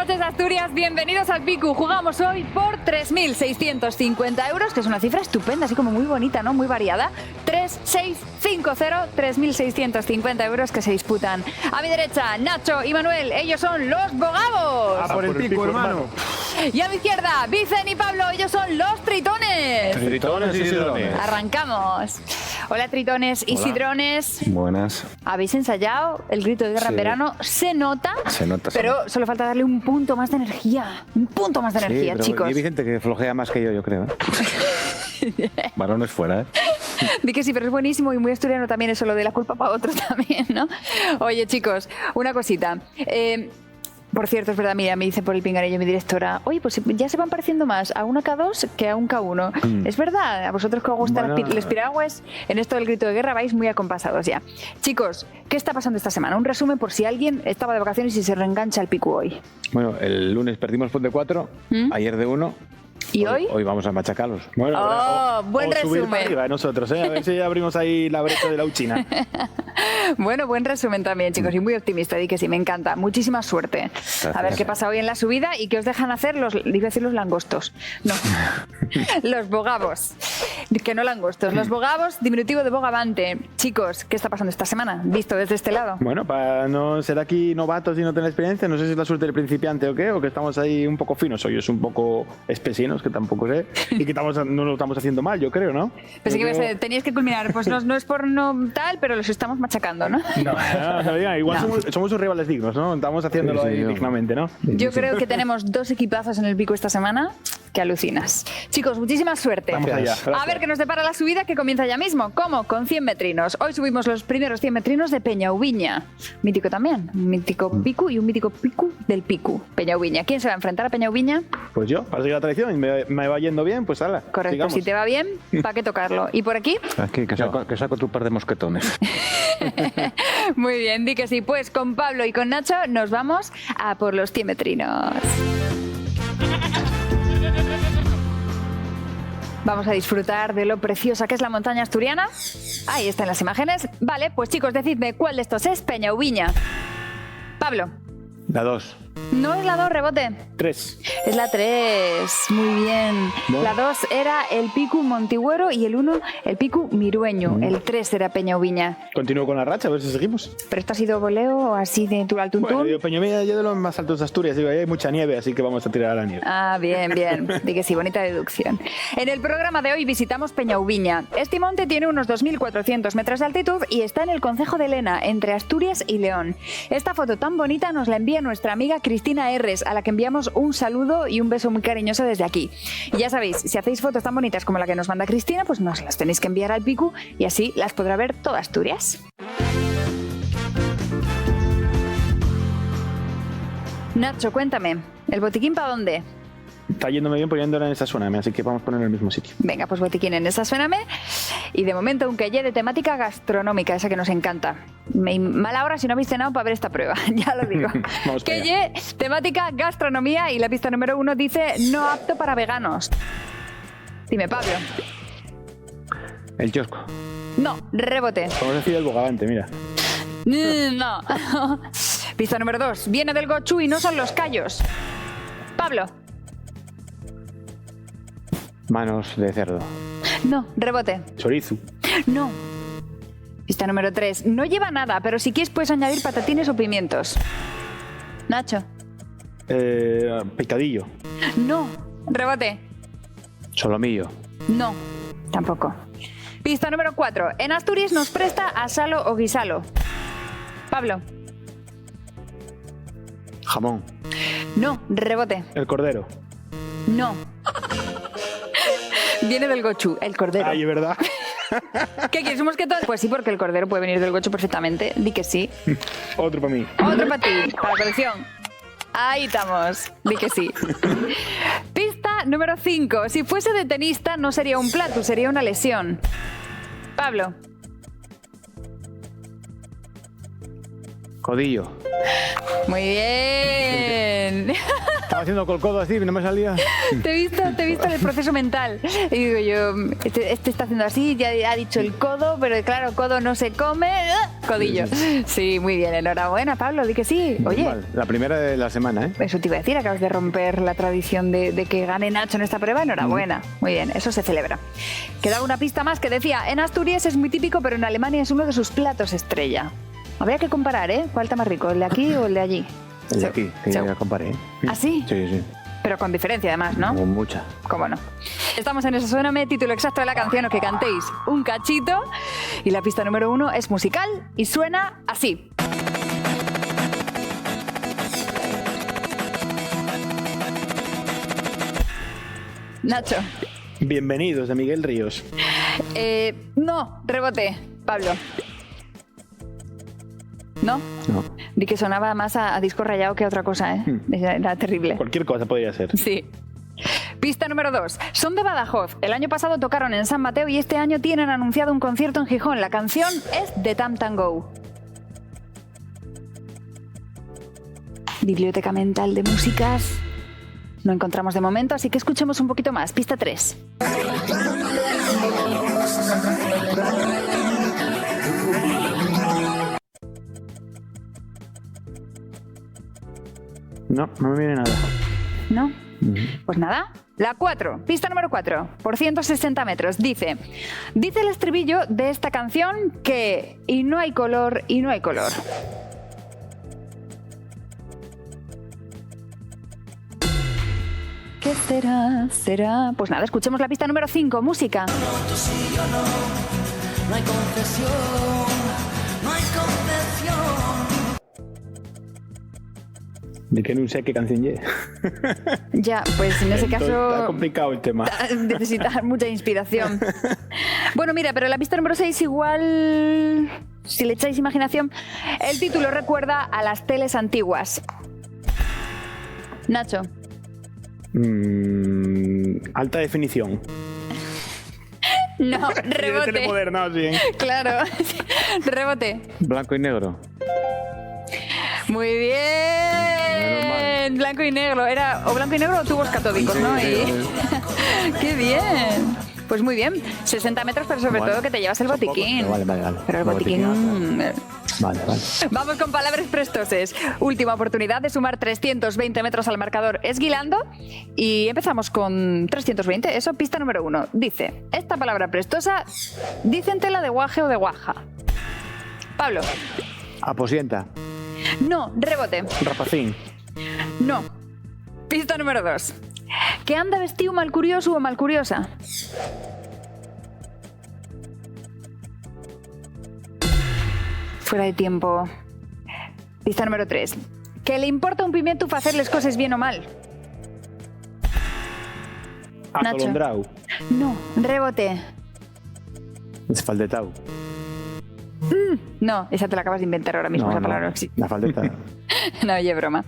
noches, Asturias. Bienvenidos al Piku. Jugamos hoy por 3.650 euros, que es una cifra estupenda, así como muy bonita, ¿no? Muy variada. 3650, 3.650 euros que se disputan. A mi derecha, Nacho y Manuel. Ellos son los Bogavos. Por el pico, hermano. Y a mi izquierda, Vicen y Pablo. Ellos son los Tritones. Tritones y sidrones. Arrancamos. Hola, Tritones y sidrones. Buenas. ¿Habéis ensayado el grito de guerra en verano? Se nota, pero solo falta darle un punto más de energía. Un punto más de energía, pero chicos. Y hay gente que flojea más que yo creo. Varones fuera, ¿eh? Di que sí, pero es buenísimo y muy asturiano también eso, lo de la culpa para otro también, ¿no? Oye, chicos, una cosita. Por cierto, es verdad, mira, me dice por el pinganillo mi directora, oye, pues ya se van pareciendo más a un K2 que a un K1. Es verdad, a vosotros que os gustan los piragües, en esto del grito de guerra vais muy acompasados ya. Chicos, ¿qué está pasando esta semana? Un resumen por si alguien estaba de vacaciones y se reengancha al Piku hoy. Bueno, el lunes perdimos por de 4, ayer de 1. ¿Y hoy? Hoy vamos a machacarlos. Bueno, buen resumen. Subir para arriba nosotros, ¿eh? A ver si abrimos ahí la brecha de la uchina. Bueno, buen resumen también, chicos, y muy optimista, di que sí, me encanta. Muchísima suerte. Gracias. A ver qué pasa hoy en la subida y qué os dejan hacer iba a decir los langostos. No, los bogavos. Que no langostos, los bogavos, diminutivo de bogavante. Chicos, ¿qué está pasando esta semana? Visto desde este lado. Bueno, para no ser aquí novatos y no tener experiencia, no sé si es la suerte del principiante o qué, o que estamos ahí un poco finos, hoy es un poco espesinos, que tampoco sé, y que no lo estamos haciendo mal, yo creo, ¿no? Pensé que teníais que culminar, pues no es por no tal, pero los estamos machacando, ¿no? No, igual somos sus rivales dignos, ¿no? Estamos haciéndolo ahí dignamente, ¿no? Yo creo que tenemos 2 equipazos en el Pico esta semana que alucinas. Chicos, muchísima suerte. Vamos allá. A ver qué nos depara la subida que comienza ya mismo. ¿Cómo? Con 100 metrinos. Hoy subimos los primeros 100 metrinos de Peñauviña. Mítico también. Un mítico Piku y un mítico Piku del Piku. Peñauviña. ¿Quién se va a enfrentar a Peñauviña? Pues yo, para seguir la tradición, me va yendo bien, pues hala. Correcto, sigamos. Si te va bien, ¿para qué tocarlo? ¿Y por aquí? Aquí, que saco tu par de mosquetones. Muy bien, di que sí. Pues con Pablo y con Nacho nos vamos a por los 100 metrinos. Vamos a disfrutar de lo preciosa que es la montaña asturiana. Ahí están las imágenes. Vale, pues chicos, decidme cuál de estos es Peñauviña. Pablo. La 2. No es la 2, rebote. 3. Es la 3. Muy bien. Bueno. La 2 era el Piku Montigüero y el 1 el Piku Mirueño. El 3 era Peñauviña. Continúo con la racha, a ver si seguimos. ¿Pero esto ha sido voleo o así de tural tuntún? Bueno, Peñauviña yo de los más altos de Asturias, digo, ahí hay mucha nieve, así que vamos a tirar a la nieve. Ah, bien, bien. Di que sí, bonita deducción. En el programa de hoy visitamos Peñauviña. Este monte tiene unos 2.400 metros de altitud y está en el concejo de Lena, entre Asturias y León. Esta foto tan bonita nos la envía nuestra amiga Cristina Erres, a la que enviamos un saludo y un beso muy cariñoso desde aquí. Y ya sabéis, si hacéis fotos tan bonitas como la que nos manda Cristina, pues nos las tenéis que enviar al Piku y así las podrá ver toda Asturias. Nacho, cuéntame, ¿el botiquín para dónde? Está yéndome bien poniéndola en esa zona, así que vamos a poner en el mismo sitio. Venga, pues botiquín en esa suéname. Y de momento un queye de temática gastronómica, esa que nos encanta. Mala hora si no habéis cenado para ver esta prueba, ya lo digo. Queye, temática gastronomía, y la pista número 1 dice no apto para veganos. Dime, Pablo. El kiosco. No, rebote. Vamos a decir el bogavante, mira. No. Pista número 2, viene del gochú y no son los callos. Pablo. Manos de cerdo. No, rebote. Chorizo. No. Pista número 3. No lleva nada, pero si quieres puedes añadir patatines o pimientos. Nacho. Picadillo. No. Rebote. Solomillo. No. Tampoco. Pista número 4. En Asturias nos presta asalo o guisalo. Pablo. Jamón. No. Rebote. El cordero. No. Viene del gochú, el cordero. Ay, es verdad. ¿Qué quieres? ¿Un mosquetón? Pues sí, porque el cordero puede venir del gochú perfectamente. Di que sí. Otro para mí. Otro para ti, para la colección. Ahí estamos. Di que sí. Pista número 5. Si fuese de tenista no sería un plato, sería una lesión. Pablo. Codillo. Muy bien. Estaba haciendo con el codo así y no me salía. Te he visto el proceso mental. Y digo yo, este está haciendo así, ya ha dicho el codo, pero claro, codo no se come, codillo. Sí, muy bien, enhorabuena, Pablo, di que sí. Oye, Normal. La primera de la semana, ¿eh? eso te iba a decir, acabas de romper la tradición de que gane Nacho en esta prueba, enhorabuena. Muy bien, eso se celebra. Quedaba una pista más que decía, en Asturias es muy típico, pero en Alemania es uno de sus platos estrella. Habría que comparar, ¿eh? ¿Cuál está más rico, el de aquí o el de allí? El de aquí, que ya comparé. ¿eh? ¿Ah, sí? Sí, sí. Pero con diferencia además, ¿no? Con mucha. ¿Cómo no? Estamos en Eso Suéname, título exacto de la canción o que cantéis un cachito. Y la pista número 1 es musical y suena así. Nacho. Bienvenidos, de Miguel Ríos. No, rebote, Pablo. ¿No? No. Vi que sonaba más a disco rayado que a otra cosa, ¿eh? Era terrible. Cualquier cosa podría ser. Sí. Pista número 2. Son de Badajoz. El año pasado tocaron en San Mateo y este año tienen anunciado un concierto en Gijón. La canción es The Tam Tam Go. Biblioteca mental de músicas. No encontramos de momento, así que escuchemos un poquito más. Pista 3. No, no me viene nada. ¿No? Pues nada. La 4, pista número 4, por 160 metros. Dice el estribillo de esta canción que y no hay color, y no hay color. ¿Qué será? ¿Será? Pues nada, escuchemos la pista número 5, música. No hay confesión, no hay confesión. De que no sé qué canción es. Ya, pues en ese caso Está complicado el tema. necesitas mucha inspiración. Bueno, mira, pero la pista número 6 igual, si le echáis imaginación, el título recuerda a las teles antiguas. Nacho. Alta definición. No, Tele rebote. moderna, sí. Claro, rebote. Blanco y negro. Muy bien. Blanco y negro. Era o blanco y negro o tubos catódicos, ¿no? ¡Qué bien! Pues muy bien. 60 metros, pero sobre todo que te llevas el botiquín. Vale. Pero el botiquín... Vale. Vamos con palabras prestoses. Última oportunidad de sumar 320 metros al marcador esguilando. Y empezamos con 320. Eso, pista número 1. Dice, esta palabra prestosa, dicen tela de guaje o de guaja. Pablo. Aposienta. No, rebote. Rapacín. No. Pista número 2. Que anda vestido mal curioso o mal curiosa. Fuera de tiempo. Pista número 3. Que le importa un pimiento para hacerles cosas bien o mal. Atolondrau. No, rebote. Esfaldetau. No, esa te la acabas de inventar ahora mismo, esa palabra no existe. La faldeta. No, oye, broma.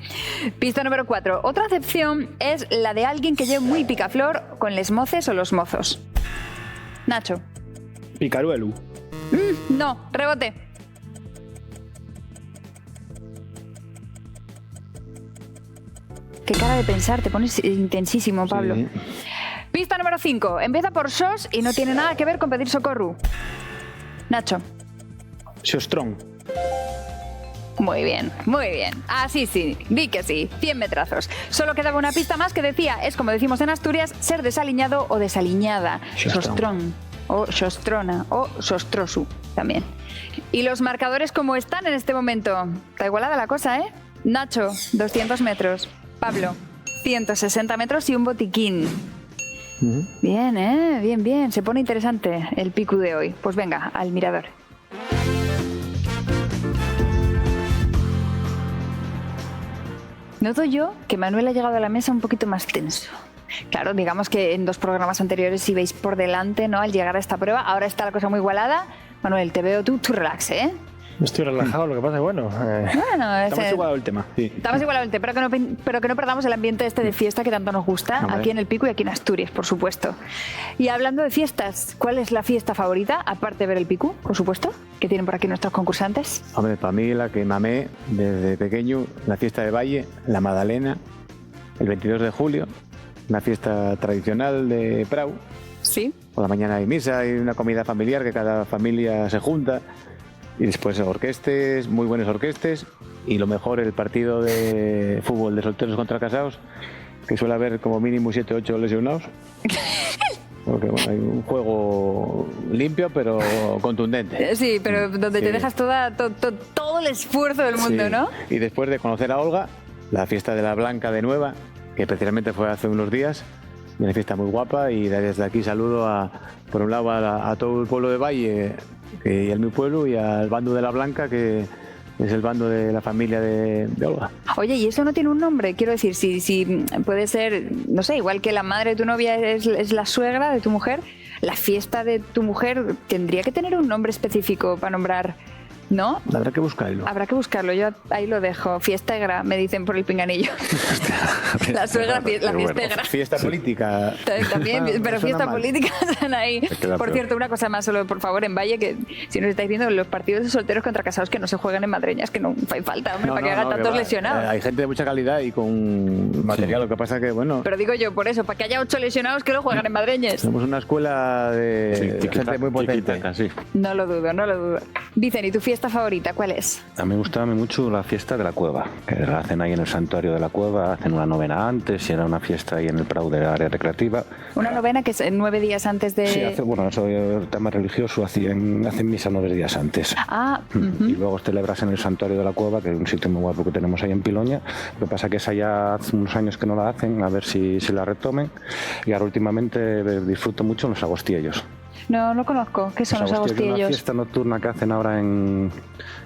Pista número 4. Otra acepción es la de alguien que lleve muy picaflor con les moces o los mozos. Nacho. Picaruelu. No, rebote. Qué cara de pensar, te pones intensísimo, Pablo. Sí. Pista número 5. Empieza por sos y no tiene nada que ver con pedir socorro. Nacho. Xostrón. Muy bien, muy bien. Así sí, di que sí, 100 metrazos. Solo quedaba una pista más que decía, es como decimos en Asturias, ser desaliñado o desaliñada. Sostrón, o sostrona, o sostrosu también. Y los marcadores como están en este momento. Está igualada la cosa, ¿eh? Nacho, 200 metros. Pablo, 160 metros y un botiquín. Bien, ¿eh? Bien, bien. Se pone interesante el picu de hoy. Pues venga, al mirador. Noto yo que Manuel ha llegado a la mesa un poquito más tenso. Claro, digamos que en 2 programas anteriores ibais por delante, ¿no? Al llegar a esta prueba, ahora está la cosa muy igualada. Manuel, te veo tú relax, ¿eh? Estoy relajado, lo que pasa es bueno. Bueno, Estamos igualados el tema. Sí. Estamos igualados el tema, pero que no perdamos el ambiente este de fiesta que tanto nos gusta, Hombre. aquí en el Pico y aquí en Asturias, por supuesto. Y hablando de fiestas, ¿cuál es la fiesta favorita, aparte de ver el Pico, por supuesto, que tienen por aquí nuestros concursantes? Hombre, para mí la que mamé desde pequeño, la fiesta de Valle, la Madalena el 22 de julio, una fiesta tradicional de Prau. Sí. Por la mañana hay misa, hay una comida familiar que cada familia se junta. Y después orquestes, muy buenos orquestes. Y lo mejor, el partido de fútbol de solteros contra casados, que suele haber como mínimo 7 o 8 lesionados. Porque bueno, hay un juego limpio pero contundente. Sí, pero donde te dejas todo el esfuerzo del mundo, Sí. ¿no? Y después de conocer a Olga, la fiesta de la Blanca de Nueva, que precisamente fue hace unos días, una fiesta muy guapa, y desde aquí saludo por un lado a todo el pueblo de Valle, y a mi pueblo, y al bando de la Blanca, que es el bando de la familia de Olga. Oye, ¿y eso no tiene un nombre? Quiero decir, si puede ser, no sé, igual que la madre de tu novia es la suegra de tu mujer, la fiesta de tu mujer tendría que tener un nombre específico para nombrar, ¿no? Habrá que buscarlo. Habrá que buscarlo, yo ahí lo dejo. Fiestegra, me dicen por el pinganillo. La suegra, la fiestegra. Fiesta política. También, pero suena fiesta mal. política están ahí. queda Por peor. cierto, una cosa más, solo por favor, en Valle, que si nos estáis viendo, los partidos de solteros contra casados que no se juegan en madreñas, que no hay falta, hombre, para que hagan tantos va. lesionados. Hay gente de mucha calidad y con material, lo que pasa que, bueno, Pero digo yo, por eso, para que haya 8 lesionados que lo juegan en madreñas. somos una escuela de gente muy potente. Sí. No lo dudo, no lo dudo. Dicen, ¿y tu fiesta favorita cuál es? A mí me gustaba mucho la fiesta de la cueva, que la hacen ahí en el santuario de la cueva, hacen una novena antes y era una fiesta ahí en el Prado de la área recreativa. Una novena que es 9 días antes de... Sí, bueno, eso el tema religioso, hacen misa 9 días antes. Ah, Y luego celebras en el santuario de la cueva, que es un sitio muy guapo que tenemos ahí en Piloña. Lo que pasa que esa ya hace unos años que no la hacen, a ver si la retomen. Y ahora últimamente disfruto mucho los agostillos. no lo conozco. ¿Qué son los Es una agostillos? fiesta nocturna que hacen ahora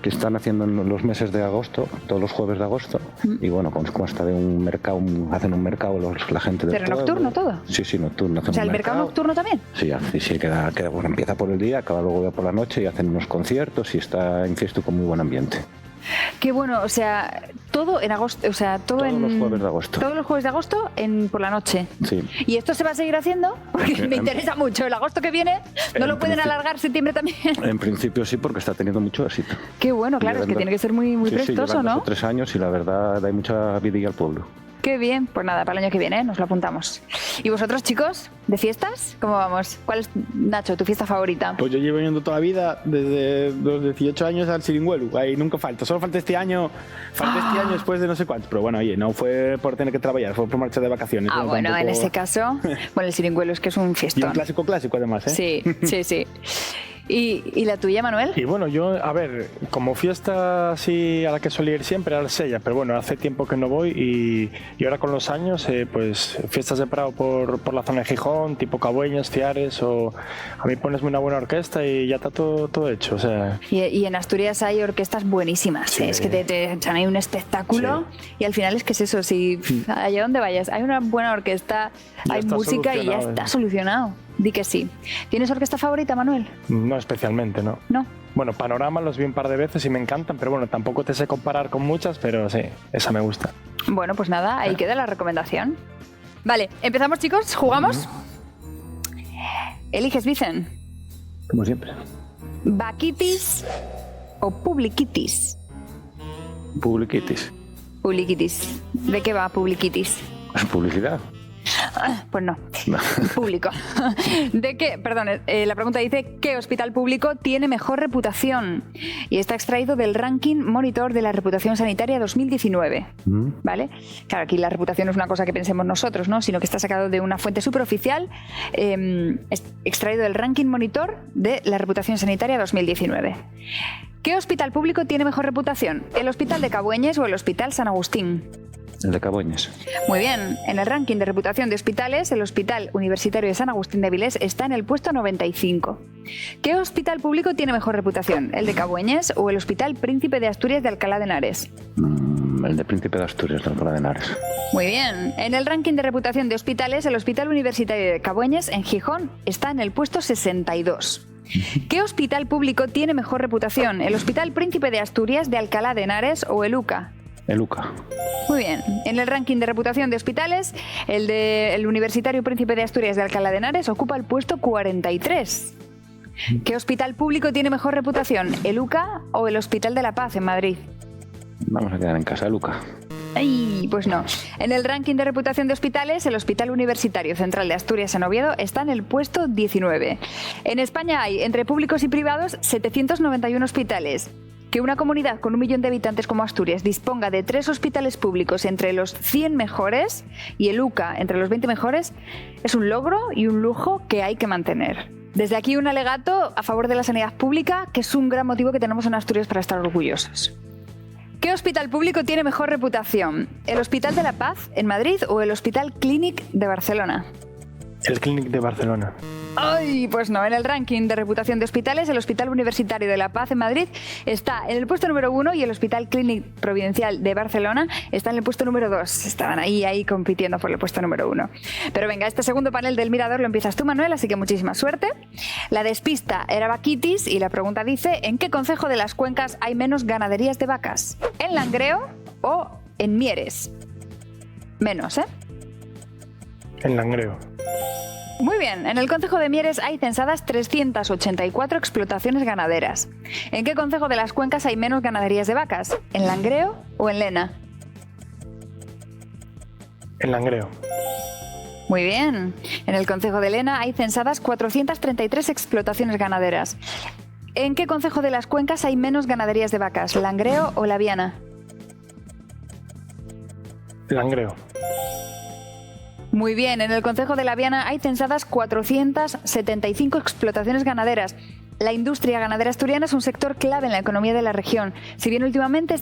que están haciendo en los meses de agosto, todos los jueves de agosto. Y bueno, consta de un mercado, hacen un mercado la gente del ¿Pero pueblo. nocturno todo? Sí, sí, nocturno. hacen O sea, un ¿el mercado nocturno también? Sí, queda bueno, empieza por el día, acaba luego por la noche y hacen unos conciertos y está en fiesta con muy buen ambiente. Qué bueno, o sea, todo en agosto, o sea, todo Todos en... los jueves de agosto. Todos los jueves de agosto por la noche. Sí. ¿Y esto se va a seguir haciendo? Porque me interesa mucho. El agosto que viene, ¿no lo pueden alargar septiembre también? En principio sí, porque está teniendo mucho éxito. Qué bueno, claro, es que tiene que ser muy, muy Sí, prestoso, llevan 2 ¿no? o 3 años y la verdad hay mucha vidilla al pueblo. Qué bien, pues nada, para el año que viene nos lo apuntamos. ¿Y vosotros, chicos, de fiestas? ¿Cómo vamos? ¿Cuál es, Nacho, tu fiesta favorita? Pues yo llevo yendo toda la vida, desde los 18 años al Siringuelu. Ahí nunca falta. Solo falta este año después de no sé cuántos. Pero bueno, oye, no fue por tener que trabajar, fue por marcha de vacaciones. Ah, bueno, en ese caso, bueno, el Siringuelo es que es un Y un fiestón. clásico además, ¿eh? Sí, sí, sí. ¿Y la tuya, Manuel? Y bueno, yo, a ver, como fiesta así a la que solía ir siempre era el Sella, pero bueno, hace tiempo que no voy y ahora con los años, pues fiestas de Prado por la zona de Gijón, tipo Cabueñas, Ciares, o a mí pones una buena orquesta y ya está todo hecho, o sea... Y en Asturias hay orquestas buenísimas, Sí. ¿eh? Es que te echan ahí un espectáculo y al final es que es eso, si allá donde vayas hay una buena orquesta, Ya hay está música y ya solucionado, está ¿eh? solucionado. Di que sí. ¿Tienes orquesta favorita, Manuel? No especialmente, ¿no? No. Bueno, Panorama los vi un par de veces y me encantan, pero bueno, tampoco te sé comparar con muchas, pero sí, esa me gusta. Bueno, pues nada, ahí queda la recomendación. Vale, empezamos, chicos, jugamos. Eliges, Vicen. Como siempre. ¿Vaquitis o publiquitis? Publiquitis. Publiquitis. ¿De qué va publiquitis? Publicidad. Pues no. Público. ¿De qué? Perdón, la pregunta dice ¿qué hospital público tiene mejor reputación? Y está extraído del ranking monitor de la reputación sanitaria 2019. ¿Vale? Claro, aquí la reputación no es una cosa que pensemos nosotros, ¿no? Sino que está sacado de una fuente superoficial, extraído del ranking monitor de la reputación sanitaria 2019. ¿Qué hospital público tiene mejor reputación? ¿El Hospital de Cabueñes o el Hospital San Agustín? El de Cabueñes. Muy bien, en el ranking de reputación de hospitales, el Hospital Universitario de San Agustín de Avilés está en el puesto 95. ¿Qué hospital público tiene mejor reputación? ¿El de Cabueñes o el Hospital Príncipe de Asturias de Alcalá de Henares? El de Príncipe de Asturias, de Alcalá de Henares. Muy bien, en el ranking de reputación de hospitales, el Hospital Universitario de Cabueñes, en Gijón, está en el puesto 62. ¿Qué hospital público tiene mejor reputación? ¿El Hospital Príncipe de Asturias de Alcalá de Henares o el UCA? El UCA. Muy bien. En el ranking de reputación de hospitales, el Universitario Príncipe de Asturias de Alcalá de Henares ocupa el puesto 43. ¿Qué hospital público tiene mejor reputación? ¿El UCA o el Hospital de la Paz en Madrid? Vamos a quedar en casa, el UCA. Ay, pues no. En el ranking de reputación de hospitales, el Hospital Universitario Central de Asturias en Oviedo está en el puesto 19. En España hay, entre públicos y privados, 791 hospitales. Que una comunidad con 1 millón de habitantes como Asturias disponga de 3 hospitales públicos entre los 100 mejores y el UCA entre los 20 mejores es un logro y un lujo que hay que mantener. Desde aquí un alegato a favor de la sanidad pública, que es un gran motivo que tenemos en Asturias para estar orgullosos. ¿Qué hospital público tiene mejor reputación? ¿El Hospital de la Paz en Madrid o el Hospital Clínic de Barcelona? El Clínic de Barcelona. Ay, pues no, en el ranking de reputación de hospitales, el Hospital Universitario de La Paz en Madrid está en el puesto número 1 y el Hospital Clínic Providencial de Barcelona está en el puesto número 2. Estaban ahí compitiendo por el puesto número 1. Pero venga, este segundo panel del Mirador lo empiezas tú, Manuel, así que muchísima suerte. La despista era vaquitis y la pregunta dice: ¿en qué concejo de las Cuencas hay menos ganaderías de vacas? ¿En Langreo o en Mieres? Menos, ¿eh? En Langreo. Muy bien, en el concejo de Mieres hay censadas 384 explotaciones ganaderas. ¿En qué concejo de las Cuencas hay menos ganaderías de vacas? ¿En Langreo o en Lena? En Langreo. Muy bien, en el concejo de Lena hay censadas 433 explotaciones ganaderas. ¿En qué concejo de las Cuencas hay menos ganaderías de vacas? ¿Langreo o La Viana? Langreo. Muy bien, en el concejo de La Viana hay censadas 475 explotaciones ganaderas. La industria ganadera asturiana es un sector clave en la economía de la región. Si bien últimamente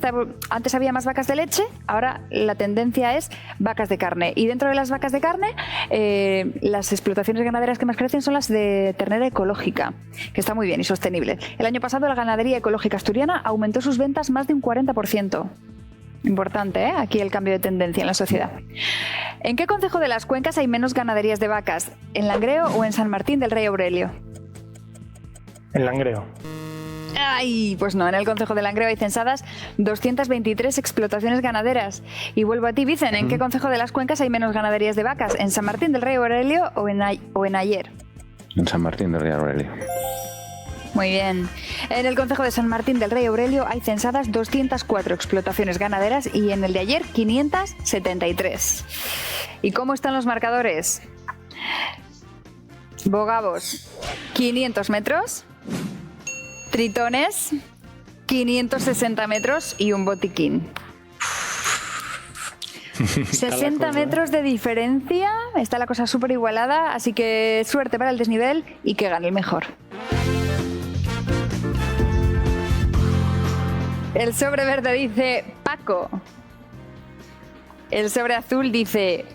antes había más vacas de leche, ahora la tendencia es vacas de carne. Y dentro de las vacas de carne, las explotaciones ganaderas que más crecen son las de ternera ecológica, que está muy bien y sostenible. El año pasado la ganadería ecológica asturiana aumentó sus ventas más de un 40%. Importante, ¿eh? Aquí el cambio de tendencia en la sociedad. ¿En qué concejo de las Cuencas hay menos ganaderías de vacas? ¿En Langreo o en San Martín del Rey Aurelio? En Langreo. Ay, pues no, en el concejo de Langreo hay censadas 223 explotaciones ganaderas. Y vuelvo a ti, Vicen, ¿en qué concejo de las Cuencas hay menos ganaderías de vacas? ¿En San Martín del Rey Aurelio o en Ayer? En San Martín del Rey Aurelio. Muy bien. En el concejo de San Martín del Rey Aurelio hay censadas 204 explotaciones ganaderas y en el de ayer 573. ¿Y cómo están los marcadores? Bogavos, 500 metros. Tritones, 560 metros y un botiquín. 60 metros de diferencia. Está la cosa súper igualada, así que suerte para el desnivel y que gane el mejor. El sobre verde dice Paco. El sobre azul dice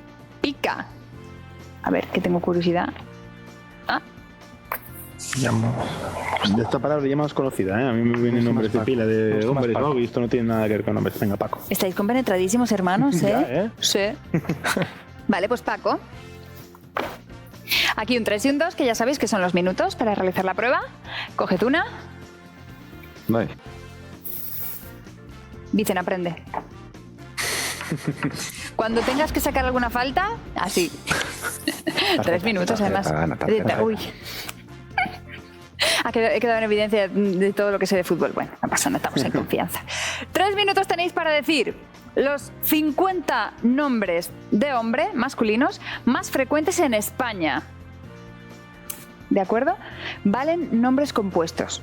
Pica. A ver, que tengo curiosidad. Ah. De esta palabra ya más conocida, ¿eh? A mí me vienen nombres de pila de hombres, ¿no? Y esto no tiene nada que ver con nombres. Venga, Paco. Estáis compenetradísimos, hermanos, ¿eh? Ya, ¿eh? Sí. Vale, pues Paco. Aquí un 3 y un 2, que ya sabéis que son los minutos para realizar la prueba. Coged una. Vale. Vicen, aprende. Cuando tengas que sacar alguna falta, así. 3 minutos, además. Uy. He quedado en evidencia de todo lo que sé de fútbol. Bueno, no pasa nada, estamos en confianza. 3 minutos tenéis para decir los 50 nombres de hombre masculinos más frecuentes en España. ¿De acuerdo? Valen nombres compuestos.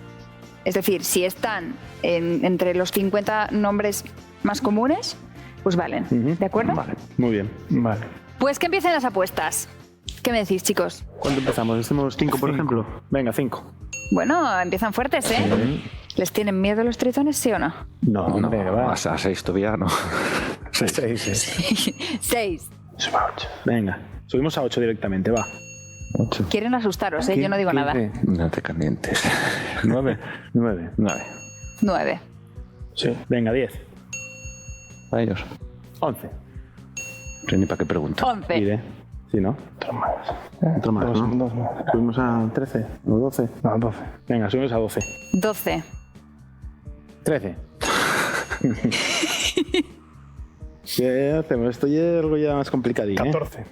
Es decir, si están entre los 50 nombres más comunes, pues valen. ¿De acuerdo? Vale, muy bien. Vale. Pues que empiecen las apuestas. ¿Qué me decís, chicos? ¿Cuánto empezamos? ¿Hacemos 5, por ejemplo? Venga, 5. Bueno, empiezan fuertes, ¿eh? ¿Les tienen miedo los tritones, sí o no? No, No, va. a 6 todavía no. 6. Venga, subimos a 8 directamente, va. 8. Quieren asustaros, ¿eh? Yo no digo nada. No te calientes. 9. 9. Sí. Venga, 10. A ellos. 11. Ni para qué pregunto. 11. Pide. Sí, ¿no? Otro más, Dos ¿no? más. Subimos a 13 o 12. No, 12. Venga, subimos a 12. 12. 13. ¿Qué hacemos? Esto ya es algo ya más complicadín, 14.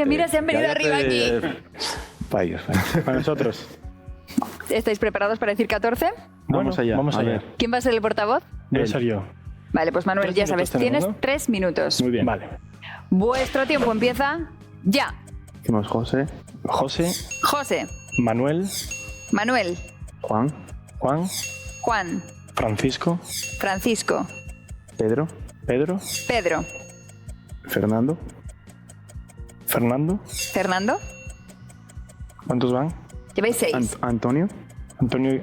Mira, se han venido arriba aquí. Para ellos. Para nosotros. ¿Estáis preparados para decir 14? Vamos allá. Vamos a allá. ver. ¿Quién va a ser el portavoz? Debe ser yo. Vale, pues Manuel, 3 ya minutos sabes, tenemos, tienes ¿no? 3 minutos. Muy bien. Vale. Vuestro tiempo empieza ya. Decimos José, José, José, Manuel, Manuel, Juan, Juan, Juan, Francisco, Francisco, Pedro, Pedro, Pedro, Fernando, Fernando. Fernando. ¿Cuántos van? Lleváis 6. Antonio. Antonio,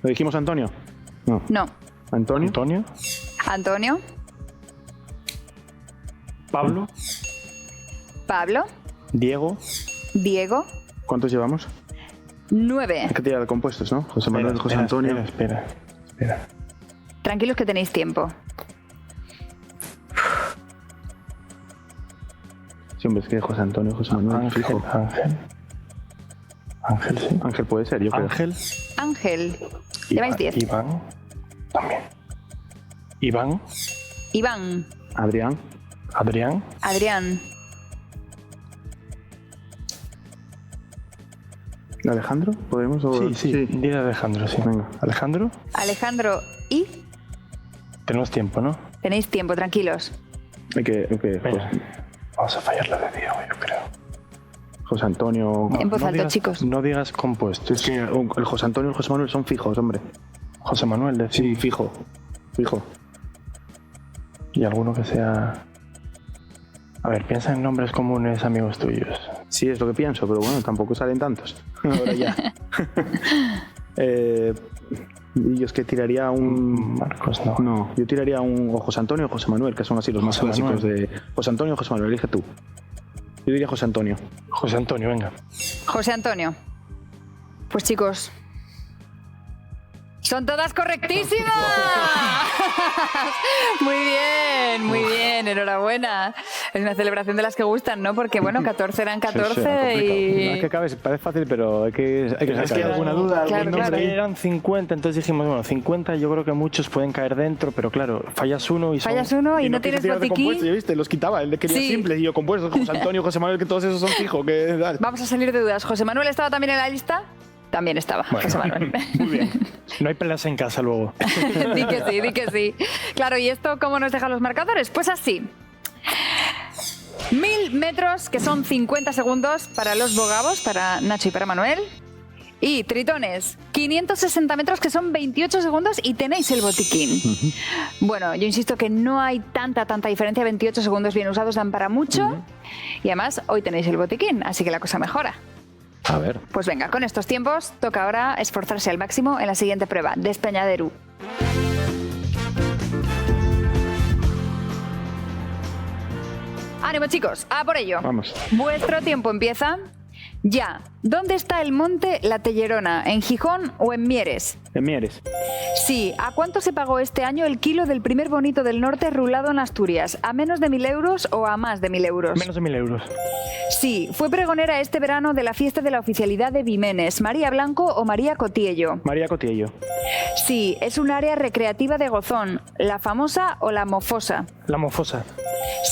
¿Lo dijimos Antonio? No. No. Antonio. Antonio, Antonio, Pablo, Pablo, Diego. Diego, ¿Cuántos llevamos? 9. Hay que tirar de compuestos, ¿no? José Manuel, Espera, José espera, Antonio. Espera. Tranquilos que tenéis tiempo. Sí, hombre, es que José Antonio, José Manuel, Ángel, fijo. Ángel, sí. Ángel puede ser, yo creo. Ángel. Ángel, lleváis 10. Iván. También. Iván. Iván, Adrián. Adrián. Adrián, ¿Alejandro? ¿Podemos? O... Sí. Dile a Alejandro, sí. Venga. Alejandro. Alejandro y... Tenemos tiempo, ¿no? Tenéis tiempo, tranquilos. Hay que, Venga. Vamos a fallar la de Diego, yo creo. José Antonio. En voz alta, digas, chicos. No digas compuestos. Es que el José Antonio y el José Manuel son fijos, hombre. José Manuel, decir. Sí, fijo. Fijo. Y alguno que sea... A ver, piensa en nombres comunes, amigos tuyos. Sí, es lo que pienso, pero bueno, tampoco salen tantos. Ahora ya. Y yo es que tiraría un... Marcos, no. No, yo tiraría un o José Antonio o José Manuel, que son así los más José clásicos Manuel. de... José Antonio o José Manuel, elige tú. Yo diría José Antonio. José Antonio, venga. José Antonio. Pues chicos, son todas correctísimas. Muy bien, enhorabuena. Es una celebración de las que gustan, ¿no? Porque bueno, 14 eran 14 No es y... que acabe, parece fácil, pero hay que Es que hay sacarlo. alguna duda. Claro, algún claro. nombre. Eran 50, entonces dijimos, bueno, 50 yo creo que muchos pueden caer dentro, pero claro, fallas uno y son... Fallas uno y no quise tienes tirar de compuestos, botiquín. ¿ya viste? Los quitaba, él quería Sí. simples y yo compuestos. José Antonio, José Manuel, que todos esos son fijos. Que tal. Vamos a salir de dudas. ¿José Manuel estaba también en la lista? También estaba, José Manuel. Muy bien. No hay peleas en casa luego. Di que sí. Claro, ¿y esto cómo nos dejan los marcadores? Pues así. 1000 metros, que son 50 segundos para los bogavos, para Nacho y para Manuel. Y tritones, 560 metros, que son 28 segundos y tenéis el botiquín. Bueno, yo insisto que no hay tanta diferencia. 28 segundos bien usados dan para mucho. Y además, hoy tenéis el botiquín, así que la cosa mejora. A ver. Pues venga, con estos tiempos toca ahora esforzarse al máximo en la siguiente prueba, Despeñadero. ¡Ánimo, chicos! ¡A por ello! Vamos. Vuestro tiempo empieza ya. ¿Dónde está el monte La Tellerona? ¿En Gijón o en Mieres? En Mieres. Sí. ¿A cuánto se pagó este año el kilo del primer bonito del norte rulado en Asturias? ¿A menos de 1.000 euros o a más de 1.000 euros? Menos de 1.000 euros. Sí. ¿Fue pregonera este verano de la fiesta de la oficialidad de Vimenes? ¿María Blanco o María Cotiello? María Cotiello. Sí. ¿Es un área recreativa de Gozón? ¿La famosa o la mofosa? La mofosa.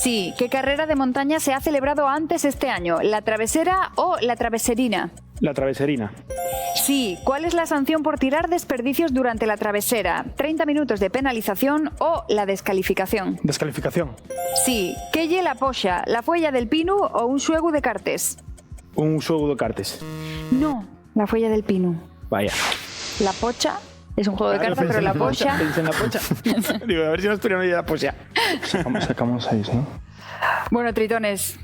Sí. ¿Qué carrera de montaña se ha celebrado antes este año? ¿La travesera o la traveserina? La traveserina. Sí. ¿Cuál es la sanción por tirar desperdicios durante la travesera? ¿30 minutos de penalización o la descalificación? Descalificación. Sí. ¿Qué lle la poxa? ¿La fuella del pinu o un xuegu de cartes? Un juego de cartes. No, la fuella del pinu. Vaya. La pocha es un juego de cartas, pero la pocha... Pensé en la pocha. Digo, a ver si nos tuvieron la pocha. Sacamos 6, ¿no? Bueno, tritones,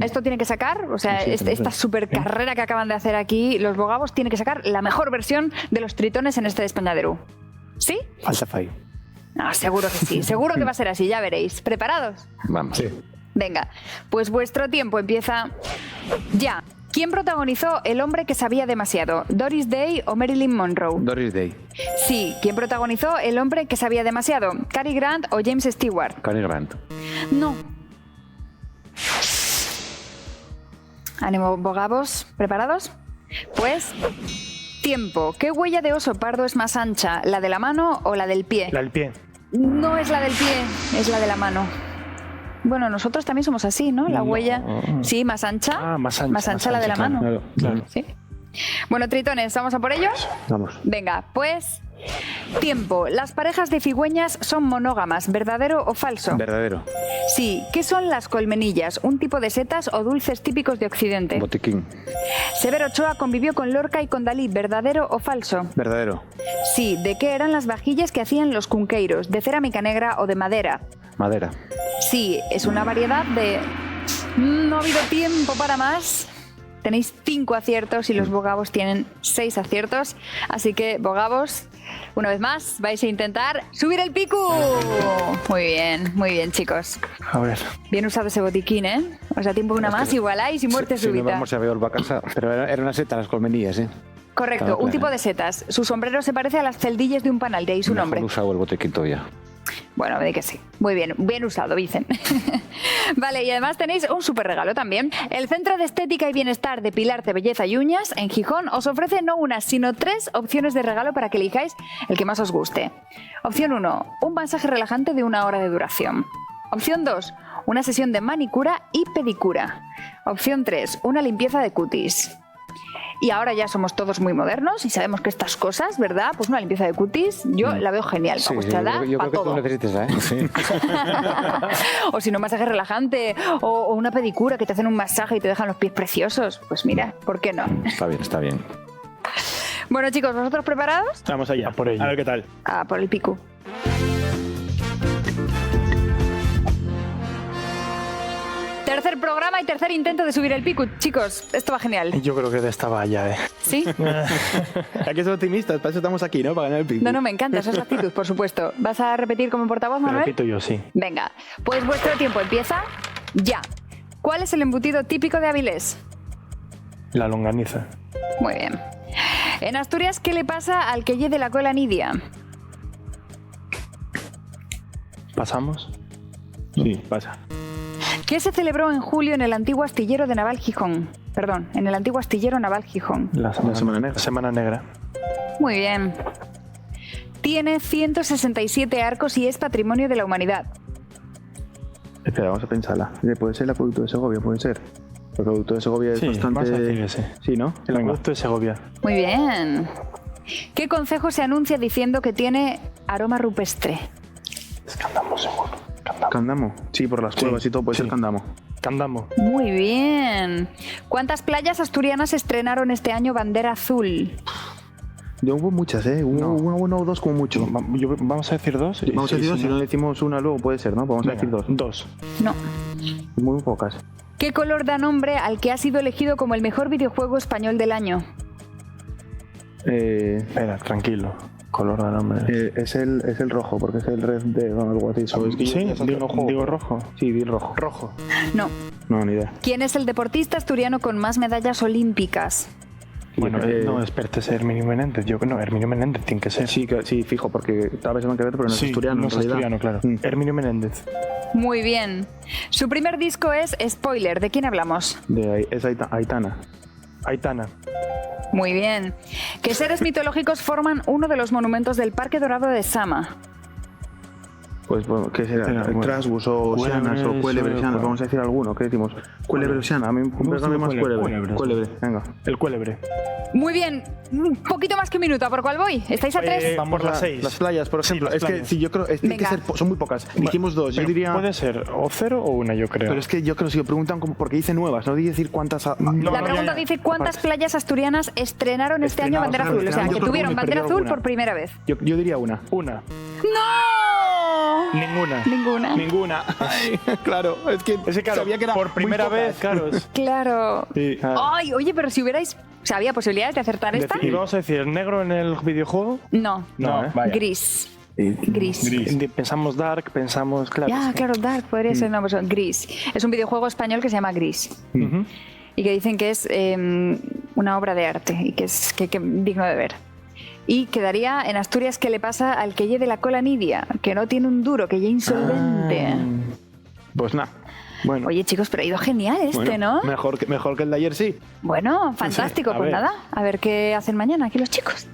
esto tiene que sacar, o sea, esta super carrera que acaban de hacer aquí, los bogavos tienen que sacar la mejor versión de los tritones en este Despeñadero. ¿Sí? Falta fallo. No, seguro que sí, seguro que va a ser así, ya veréis. ¿Preparados? Vamos. Venga, pues vuestro tiempo empieza ya. ¿Quién protagonizó El hombre que sabía demasiado? ¿Doris Day o Marilyn Monroe? Doris Day. Sí. ¿Quién protagonizó El hombre que sabía demasiado? ¿Cary Grant o James Stewart? Cary Grant. No. Ánimo, bogavos. ¿Preparados? Pues... tiempo. ¿Qué huella de oso pardo es más ancha? ¿La de la mano o la del pie? La del pie. No es la del pie, es la de la mano. Bueno, nosotros también somos así, ¿no? La huella, sí, más ancha. Ah, más ancha, la de la mano. Claro. Sí. Bueno, tritones, ¿vamos a por ello? Vamos. Venga, pues... Tiempo. Las parejas de cigüeñas son monógamas, ¿verdadero o falso? Verdadero. Sí. ¿Qué son las colmenillas? ¿Un tipo de setas o dulces típicos de Occidente? Botiquín. Severo Ochoa convivió con Lorca y con Dalí, ¿verdadero o falso? Verdadero. Sí. ¿De qué eran las vajillas que hacían los cunqueiros? ¿De cerámica negra o de madera? Madera. Sí. Es una variedad de... No ha habido tiempo para más. Tenéis 5 aciertos y los bogavos tienen 6 aciertos. Así que, bogavos, una vez más, vais a intentar subir el pico. Muy bien, chicos. A ver. Bien usado ese botiquín, ¿eh? O sea, tiempo una más, igualáis y muerte Si no súbita. vamos a ver a casa. Pero era una seta, las colmenillas, ¿eh? Correcto, Claro, un claro. tipo de setas. Su sombrero se parece a las celdillas de un panal, de ahí su nombre. Mejor usado el botiquín todavía. Bueno, de que sí. Muy bien, bien usado, dicen. Vale, y además tenéis un súper regalo también. El Centro de Estética y Bienestar de Pilarte, Belleza y Uñas, en Gijón, os ofrece no una, sino 3 opciones de regalo para que elijáis el que más os guste. Opción 1, un masaje relajante de 1 hora de duración. Opción 2, una sesión de manicura y pedicura. Opción 3, una limpieza de cutis. Y ahora ya somos todos muy modernos y sabemos que estas cosas, ¿verdad? Pues una limpieza de cutis, yo la veo genial. Sí, Para vuestra edad, yo para creo que todo. tú necesitas, ¿eh? Sí. O si no, un masaje relajante o una pedicura que te hacen un masaje y te dejan los pies preciosos. Pues mira, ¿por qué no? Está bien, está bien. Bueno, chicos, ¿vosotros preparados? Vamos allá. A por ello. A ver qué tal. Ah, por el pico. Tercer programa y tercer intento de subir el pico. Chicos, esto va genial. Yo creo que de esta valla, ¿Sí? Hay que ser optimistas, para eso estamos aquí, ¿no? Para ganar el pico. No, me encanta, esa es la actitud, por supuesto. ¿Vas a repetir como portavoz, Te Manuel? repito yo, sí. Venga, pues vuestro tiempo empieza ya. ¿Cuál es el embutido típico de Avilés? La longaniza. Muy bien. En Asturias, ¿qué le pasa al que lleve la cola nidia? ¿Pasamos? Sí, pasa. ¿Qué se celebró en julio en el antiguo astillero de Naval Gijón? Perdón, en el antiguo astillero Naval Gijón. La Semana Negra. Semana Negra. Muy bien. Tiene 167 arcos y es patrimonio de la humanidad. Espera, vamos a pensarla. Puede ser el acueducto de Segovia, puede ser. El acueducto de Segovia es Sí, bastante... vamos a decir ese. Sí, ¿no? El acueducto de Segovia. Muy bien. ¿Qué concejo se anuncia diciendo que tiene aroma rupestre? Es Candamo, seguro. Candamo. Sí, por las cuevas y todo, puede ser Candamo. Candamo. Muy bien. ¿Cuántas playas asturianas estrenaron este año bandera azul? Hubo muchas, ¿eh? Hubo una o dos como mucho. Vamos a decir 2. Vamos a decir dos, si no decimos una luego puede ser, ¿no? Vamos a decir dos. 2. No. Muy pocas. ¿Qué color da nombre al que ha sido elegido como el mejor videojuego español del año? Espera, tranquilo. Color de nombre. Es el rojo, porque es el red de o algo así. ¿Sabes? Sí, digo rojo. Sí, di rojo. Rojo. No. No, ni idea. ¿Quién es el deportista asturiano con más medallas olímpicas? Bueno, no, espérate, es Herminio Menéndez. Yo no, Herminio Menéndez tiene que ser. Sí, fijo, porque tal vez se me quedado, pero no es Sí, asturiano. no en es realidad. asturiano, claro. Mm. Herminio Menéndez. Muy bien. Su primer disco es Spoiler. ¿De quién hablamos? Es Aitana. Aitana. Muy bien. ¿Qué seres mitológicos forman uno de los monumentos del Parque Dorado de Sama? Pues bueno, ¿qué será? Espera, bueno. Trasgus o Xianas o Cuelebres. Vamos a decir alguno, ¿qué decimos? Cuélebre o Xiana, a mí me más Cuélebre. Cuélebre, venga. El cuélebre. Muy bien. Un poquito más que un minuto. ¿A por cuál voy? ¿Estáis a 3? Vamos por las 6. Las playas, por ejemplo. las es que playas. sí, yo creo tiene que Venga. ser, son muy pocas. Dijimos dos, yo diría. Puede ser o 0 o 1, yo creo. Pero es que yo creo si lo preguntan como porque dice nuevas, no dice decir cuántas. La pregunta dice ¿cuántas playas asturianas estrenaron este año bandera claro, azul? O sea, yo que creo que tuvieron me he bandera perdido azul alguna. por primera vez. Yo diría una. Una. ¡No! Ninguna. Ninguna. Ninguna. Ay, claro, es que Ese, claro, sabía que era por muy primera pocas. vez, claro. Claro. Sí. Ay, oye, pero si hubierais... O sea, ¿había posibilidades de acertar esta? Y vamos a decir, ¿negro en el videojuego? No. No, ¿eh? Vaya. Gris. Gris. Pensamos Dark, pensamos... Claro. Ya, claro, Dark podría ser, no, pues Gris. Es un videojuego español que se llama Gris. Ujú. Y que dicen que es una obra de arte y que es que digno de ver. Y quedaría en Asturias ¿qué le pasa al que lleve la cola nidia? Que no tiene un duro, que ya insolvente. Pues nada. Bueno. Oye, chicos, pero ha ido genial este, bueno, ¿no? Mejor que el de ayer, sí. Bueno, fantástico. a Pues ver. nada, a ver qué hacen mañana aquí los chicos.